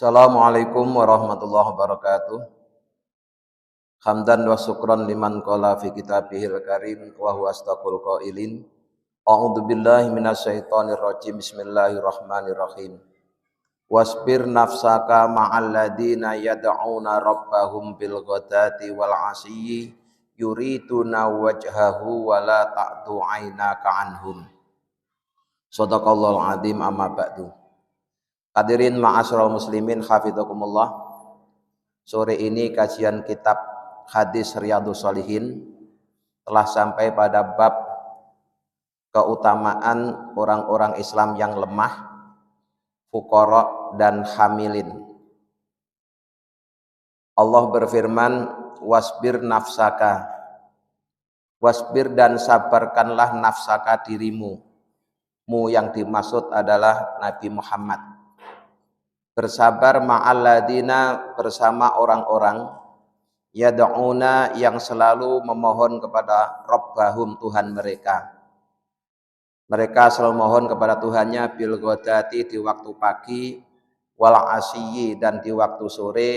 Assalamualaikum warahmatullahi wabarakatuh. Hamdan wa syukran liman qala fi kitabihil karim wa huwa astaqul qailin. A'udzu billahi minasyaitonir rajim. Bismillahirrahmanirrahim. Wasbir nafsaka ma'al ladina yad'una rabbahum bil ghadati wal 'ashiyyi yuriduna wajhahu wa la ta'du 'ainaka anhum. Shadaqallahul azim, amma ba'du. Hadirin ma'asyiral muslimin hafizakumullah. Sore ini kajian kitab hadis Riyadhus Shalihin telah sampai pada bab keutamaan orang-orang Islam yang lemah, fuqara dan hamilin. Allah berfirman, wasbir nafsaka. Wasbir dan sabarkanlah nafsaka dirimu. Mu yang dimaksud adalah Nabi Muhammad. Bersabar ma'alladina bersama orang-orang yad'una yang selalu memohon kepada Rabbahum Tuhan mereka. Mereka selalu mohon kepada Tuhannya bil ghadati di waktu pagi, wal asyiyi dan di waktu sore.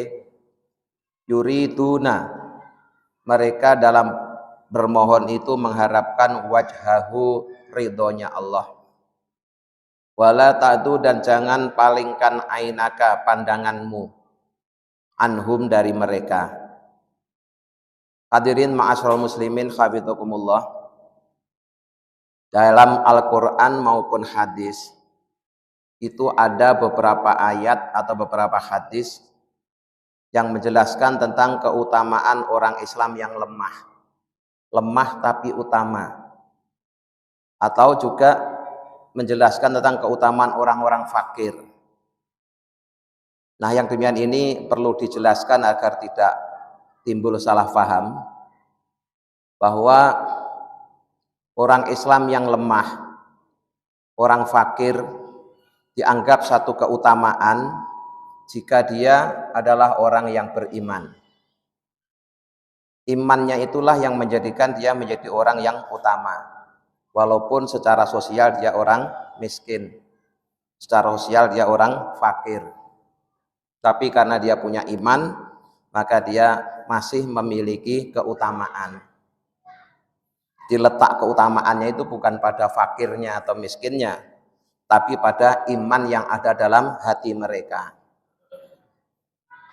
Yuriduna, mereka dalam bermohon itu mengharapkan wajhahu, ridhonya Allah. Wala ta'du dan jangan palingkan ainaka, pandanganmu, anhum dari mereka. Hadirin ma'asyiral muslimin hafizakumullah. Dalam Al-Qur'an maupun hadis itu ada beberapa ayat atau beberapa hadis yang menjelaskan tentang keutamaan orang Islam yang lemah. Lemah tapi utama. Atau juga menjelaskan tentang keutamaan orang-orang fakir. Nah, yang demikian ini perlu dijelaskan agar tidak timbul salah paham bahwa orang Islam yang lemah, orang fakir dianggap satu keutamaan jika dia adalah orang yang beriman. Imannya itulah yang menjadikan dia menjadi orang yang utama. Walaupun secara sosial dia orang miskin, secara sosial dia orang fakir, tapi karena dia punya iman, maka dia masih memiliki keutamaan. Diletak keutamaannya itu bukan pada fakirnya atau miskinnya, tapi pada iman yang ada dalam hati mereka.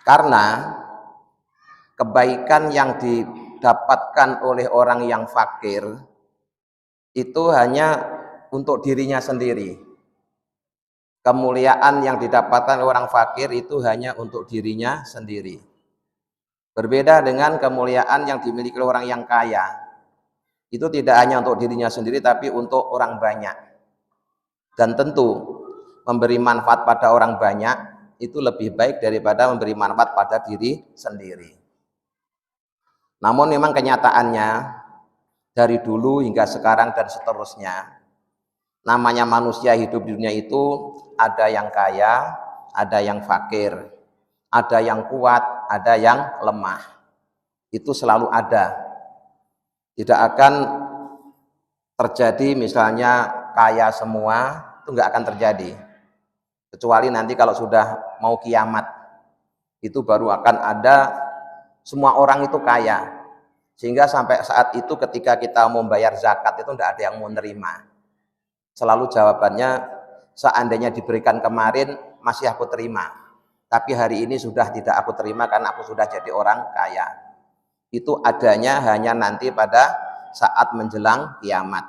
Karena kebaikan yang didapatkan oleh orang yang fakir itu hanya untuk dirinya sendiri. Kemuliaan yang didapatkan orang fakir itu hanya untuk dirinya sendiri. Berbeda dengan kemuliaan yang dimiliki oleh orang yang kaya. Itu tidak hanya untuk dirinya sendiri tapi untuk orang banyak. Dan tentu memberi manfaat pada orang banyak itu lebih baik daripada memberi manfaat pada diri sendiri. Namun memang kenyataannya dari dulu hingga sekarang dan seterusnya, namanya manusia hidup di dunia itu ada yang kaya, ada yang fakir, ada yang kuat, ada yang lemah. Itu selalu ada. Tidak akan terjadi misalnya kaya semua, itu nggak akan terjadi. Kecuali nanti kalau sudah mau kiamat, itu baru akan ada semua orang itu kaya. Sehingga sampai saat itu ketika kita mau membayar zakat itu tidak ada yang mau menerima. Selalu jawabannya, seandainya diberikan kemarin masih aku terima, tapi hari ini sudah tidak aku terima karena aku sudah jadi orang kaya. Itu adanya hanya nanti pada saat menjelang kiamat.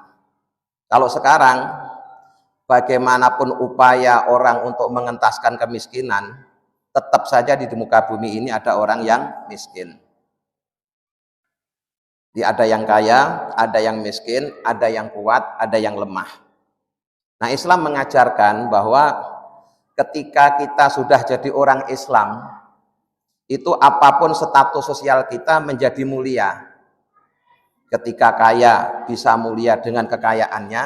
Kalau sekarang, bagaimanapun upaya orang untuk mengentaskan kemiskinan, tetap saja di muka bumi ini ada orang yang miskin. Ada yang kaya, ada yang miskin, ada yang kuat, ada yang lemah. Nah, Islam mengajarkan bahwa ketika kita sudah jadi orang Islam, itu apapun status sosial kita menjadi mulia. Ketika kaya bisa mulia dengan kekayaannya,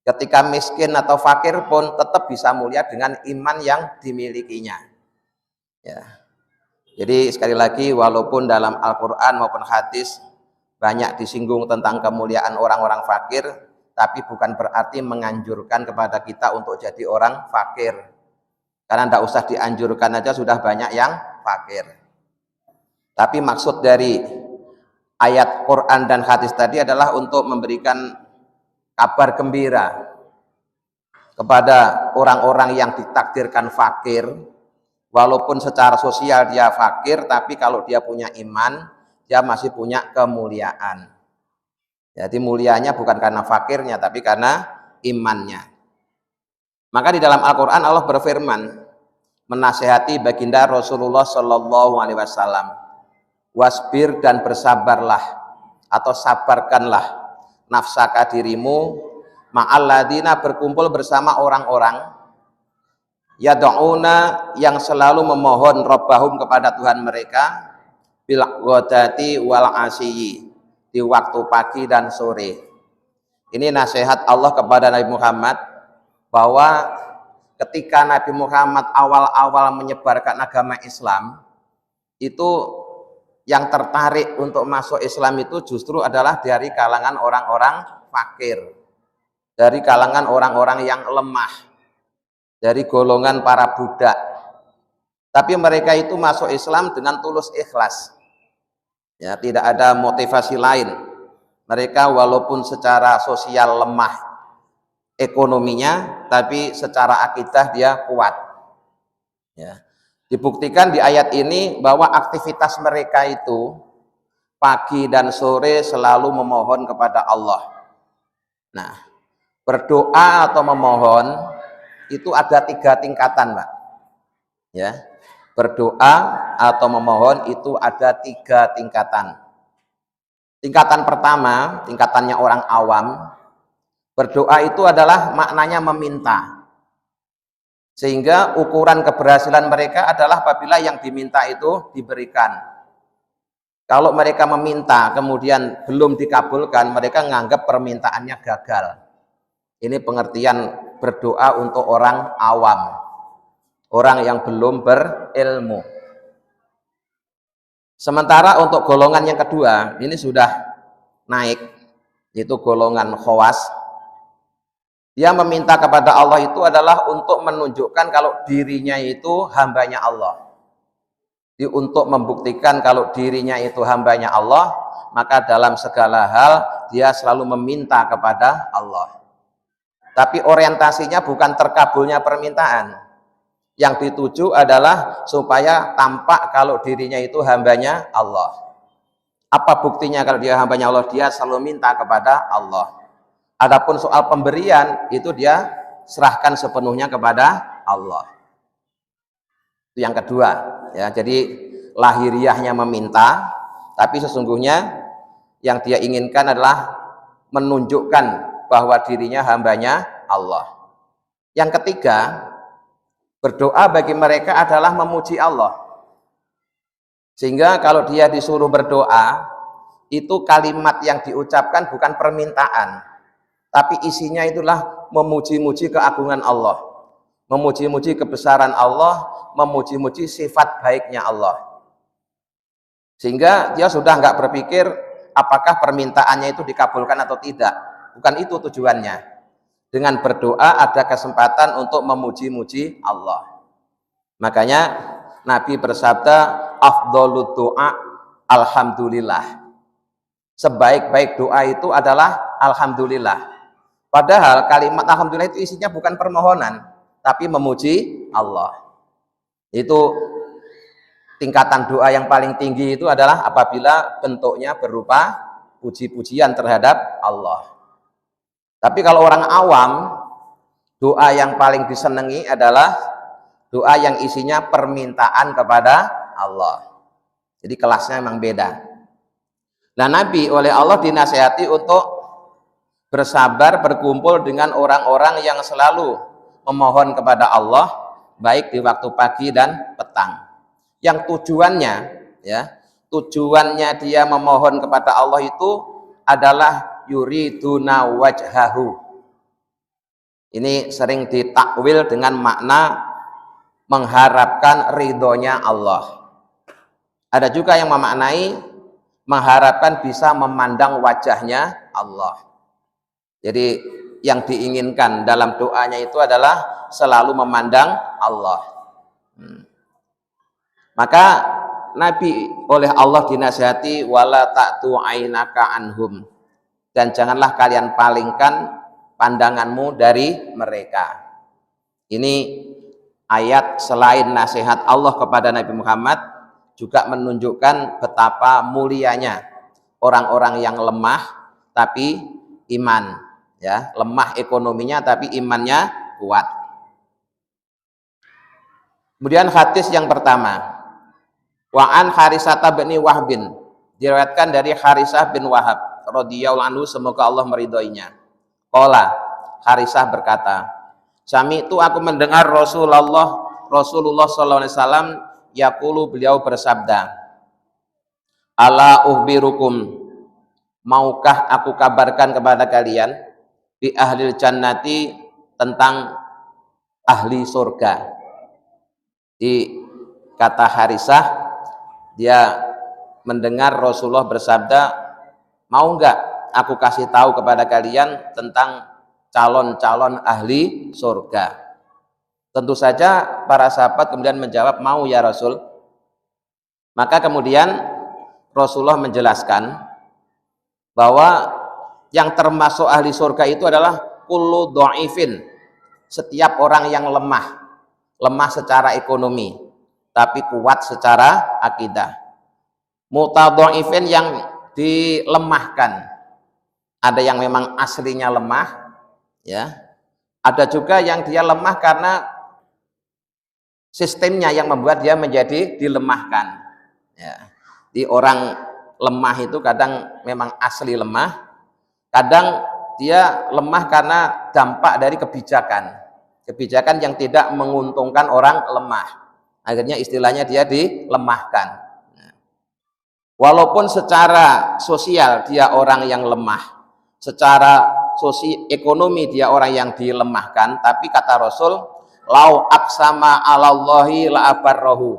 ketika miskin atau fakir pun tetap bisa mulia dengan iman yang dimilikinya. Ya. Jadi sekali lagi, walaupun dalam Al-Quran maupun hadis banyak disinggung tentang kemuliaan orang-orang fakir, tapi bukan berarti menganjurkan kepada kita untuk jadi orang fakir. Karena tidak usah dianjurkan aja sudah banyak yang fakir. Tapi maksud dari ayat Quran dan hadis tadi adalah untuk memberikan kabar gembira kepada orang-orang yang ditakdirkan fakir, walaupun secara sosial dia fakir, tapi kalau dia punya iman, dia masih punya kemuliaan. Jadi mulianya bukan karena fakirnya, tapi karena imannya. Maka di dalam Al-Quran Allah berfirman, menasihati baginda Rasulullah Shallallahu Alaihi Wasallam, wasbir dan bersabarlah atau sabarkanlah nafsaka dirimu ma'alladina berkumpul bersama orang-orang yad'una yang selalu memohon rabbahum kepada Tuhan mereka bil ghadati wal asyi di waktu pagi dan sore. Ini nasihat Allah kepada Nabi Muhammad bahwa ketika Nabi Muhammad awal-awal menyebarkan agama Islam, itu yang tertarik untuk masuk Islam itu justru adalah dari kalangan orang-orang fakir, dari kalangan orang-orang yang lemah, dari golongan para budak. Tapi mereka itu masuk Islam dengan tulus ikhlas. Ya, tidak ada motivasi lain. Mereka walaupun secara sosial lemah ekonominya, tapi secara akidah dia kuat. Ya. Dibuktikan di ayat ini bahwa aktivitas mereka itu pagi dan sore selalu memohon kepada Allah. Nah, berdoa atau memohon itu ada 3 tingkatan, Pak. Ya. Berdoa atau memohon itu ada 3 tingkatan. Tingkatan pertama, tingkatannya orang awam, berdoa itu adalah maknanya meminta. Sehingga ukuran keberhasilan mereka adalah apabila yang diminta itu diberikan. Kalau mereka meminta kemudian belum dikabulkan, mereka menganggap permintaannya gagal. Ini pengertian berdoa untuk orang awam, orang yang belum berilmu. Sementara untuk golongan yang kedua, ini sudah naik, yaitu golongan khawas. Dia meminta kepada Allah itu adalah untuk menunjukkan kalau dirinya itu hambanya Allah. Jadi untuk membuktikan kalau dirinya itu hambanya Allah, maka dalam segala hal dia selalu meminta kepada Allah. Tapi orientasinya bukan terkabulnya permintaan. Yang dituju adalah supaya tampak kalau dirinya itu hambanya Allah. Apa buktinya kalau dia hambanya Allah? Dia selalu minta kepada Allah. Adapun soal pemberian itu dia serahkan sepenuhnya kepada Allah. Itu yang kedua, ya. Jadi lahiriahnya meminta, tapi sesungguhnya yang dia inginkan adalah menunjukkan bahwa dirinya hambanya Allah. Yang ketiga, berdoa bagi mereka adalah memuji Allah. Sehingga kalau dia disuruh berdoa, itu kalimat yang diucapkan bukan permintaan, tapi isinya itulah memuji-muji keagungan Allah, memuji-muji kebesaran Allah, memuji-muji sifat baiknya Allah. Sehingga dia sudah nggak berpikir apakah permintaannya itu dikabulkan atau tidak. Bukan itu tujuannya. Dengan berdoa ada kesempatan untuk memuji-muji Allah. Makanya Nabi bersabda, afdhalud doa alhamdulillah. Sebaik-baik doa itu adalah alhamdulillah. Padahal kalimat alhamdulillah itu isinya bukan permohonan, tapi memuji Allah. Itu tingkatan doa yang paling tinggi itu adalah apabila bentuknya berupa puji-pujian terhadap Allah. Tapi kalau orang awam, doa yang paling disenangi adalah doa yang isinya permintaan kepada Allah. Jadi kelasnya memang beda. Nah, Nabi oleh Allah dinasihati untuk bersabar berkumpul dengan orang-orang yang selalu memohon kepada Allah, baik di waktu pagi dan petang. Yang tujuannya, ya, tujuannya dia memohon kepada Allah itu adalah yuriduna wajhahu. Ini sering ditakwil dengan makna mengharapkan ridhonya Allah. Ada juga yang memaknai mengharapkan bisa memandang wajahnya Allah. Jadi yang diinginkan dalam doanya itu adalah selalu memandang Allah. Maka Nabi oleh Allah dinasihati wala ta'tu ainaka anhum, dan janganlah kalian palingkan pandanganmu dari mereka. Ini ayat selain nasihat Allah kepada Nabi Muhammad juga menunjukkan betapa mulianya orang-orang yang lemah tapi iman, ya, lemah ekonominya tapi imannya kuat. Kemudian hadis yang pertama, wa an Harisah bin Wahbin, diriwayatkan dari Harisah bin Wahab radhiyallahu anhu, semoga Allah meridhoinya. Qala, Harisah berkata, sami itu aku mendengar Rasulullah sallallahu alaihi wasallam yaqulu, beliau bersabda, ala uhbirukum, maukah aku kabarkan kepada kalian, bi ahlil jannati, tentang ahli surga. Di kata Harisah, dia mendengar Rasulullah bersabda, mau enggak aku kasih tahu kepada kalian tentang calon-calon ahli surga. Tentu saja para sahabat kemudian menjawab, mau ya Rasul. Maka kemudian Rasulullah menjelaskan bahwa yang termasuk ahli surga itu adalah kullu dhaifin, setiap orang yang lemah secara ekonomi tapi kuat secara akidah. Mutadhaifin, yang dilemahkan, ada yang memang aslinya lemah, ya, ada juga yang dia lemah karena sistemnya yang membuat dia menjadi dilemahkan, ya. Di orang lemah itu kadang memang asli lemah, kadang dia lemah karena dampak dari kebijakan yang tidak menguntungkan orang lemah, akhirnya istilahnya dia dilemahkan. Walaupun secara sosial dia orang yang lemah, secara ekonomi dia orang yang dilemahkan, tapi kata Rasul, lau aksama alallahi la abarrahu,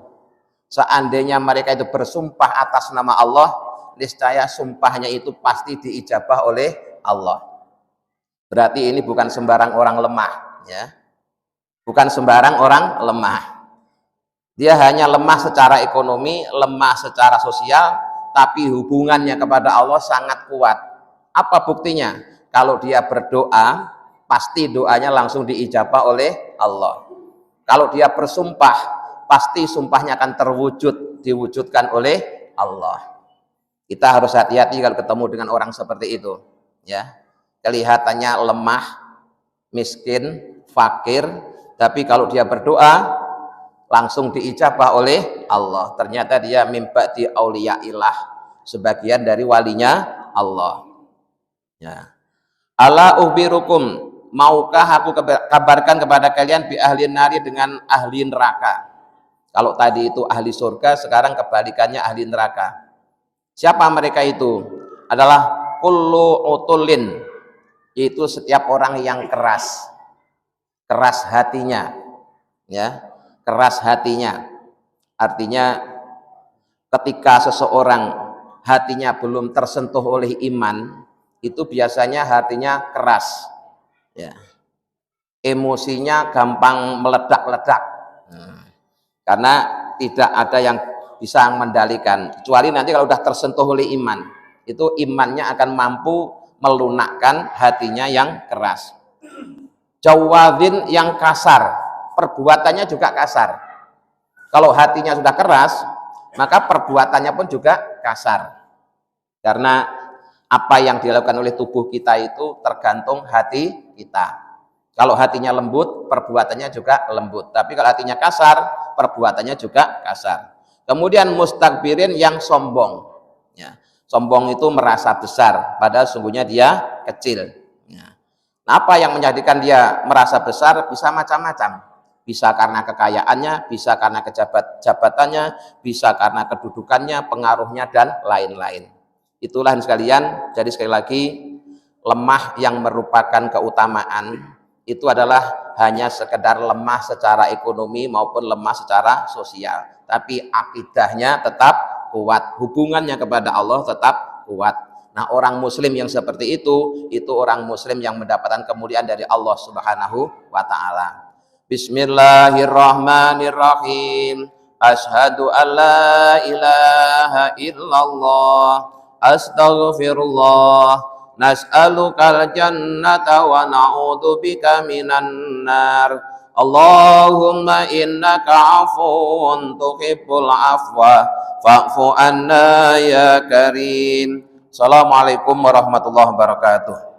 seandainya mereka itu bersumpah atas nama Allah, niscaya sumpahnya itu pasti diijabah oleh Allah. Berarti ini bukan sembarang orang lemah, ya, bukan sembarang orang lemah. Dia hanya lemah secara ekonomi, lemah secara sosial, tapi hubungannya kepada Allah sangat kuat. Apa buktinya? Kalau dia berdoa, pasti doanya langsung diijabah oleh Allah. Kalau dia bersumpah, pasti sumpahnya akan diwujudkan oleh Allah. Kita harus hati-hati kalau ketemu dengan orang seperti itu, ya. Kelihatannya lemah, miskin, fakir, tapi kalau dia berdoa langsung diijabah oleh Allah. Ternyata dia mimba di auliyaillah, sebagian dari walinya Allah, ya. Ala uhbirukum, maukah aku kabarkan kepada kalian bi ahli nari, dengan ahli neraka. Kalau tadi itu ahli surga, sekarang kebalikannya ahli neraka. Siapa mereka itu? Adalah kullu utulin, yaitu setiap orang yang keras hatinya, ya, keras hatinya. Artinya ketika seseorang hatinya belum tersentuh oleh iman, itu biasanya hatinya keras, ya, emosinya gampang meledak-ledak, karena tidak ada yang bisa mendalikan, kecuali nanti kalau sudah tersentuh oleh iman, itu imannya akan mampu melunakkan hatinya yang keras. Jawadin, yang kasar, perbuatannya juga kasar. Kalau hatinya sudah keras, maka perbuatannya pun juga kasar. Karena apa yang dilakukan oleh tubuh kita itu tergantung hati kita. Kalau hatinya lembut, perbuatannya juga lembut. Tapi kalau hatinya kasar, perbuatannya juga kasar. Kemudian mustakbirin, yang sombong, ya. Sombong itu merasa besar, padahal sungguhnya dia kecil, ya. Nah, apa yang menjadikan dia merasa besar? Bisa macam-macam. Bisa karena kekayaannya, bisa karena jabatannya, bisa karena kedudukannya, pengaruhnya, dan lain-lain. Itulah sekalian, jadi sekali lagi, lemah yang merupakan keutamaan itu adalah hanya sekedar lemah secara ekonomi maupun lemah secara sosial, tapi akidahnya tetap kuat, hubungannya kepada Allah tetap kuat. Nah, orang muslim yang seperti itu orang muslim yang mendapatkan kemuliaan dari Allah Subhanahu wa ta'ala. Bismillahirrahmanirrahim. Asyhadu an la ilaha illallah, astaghfirullah, nas'alukal jannata wa na'udzubika minan nar. Allahumma innaka afuwun tuhibbul afwa fa'fu anna ya karim. Assalamualaikum warahmatullahi wabarakatuh.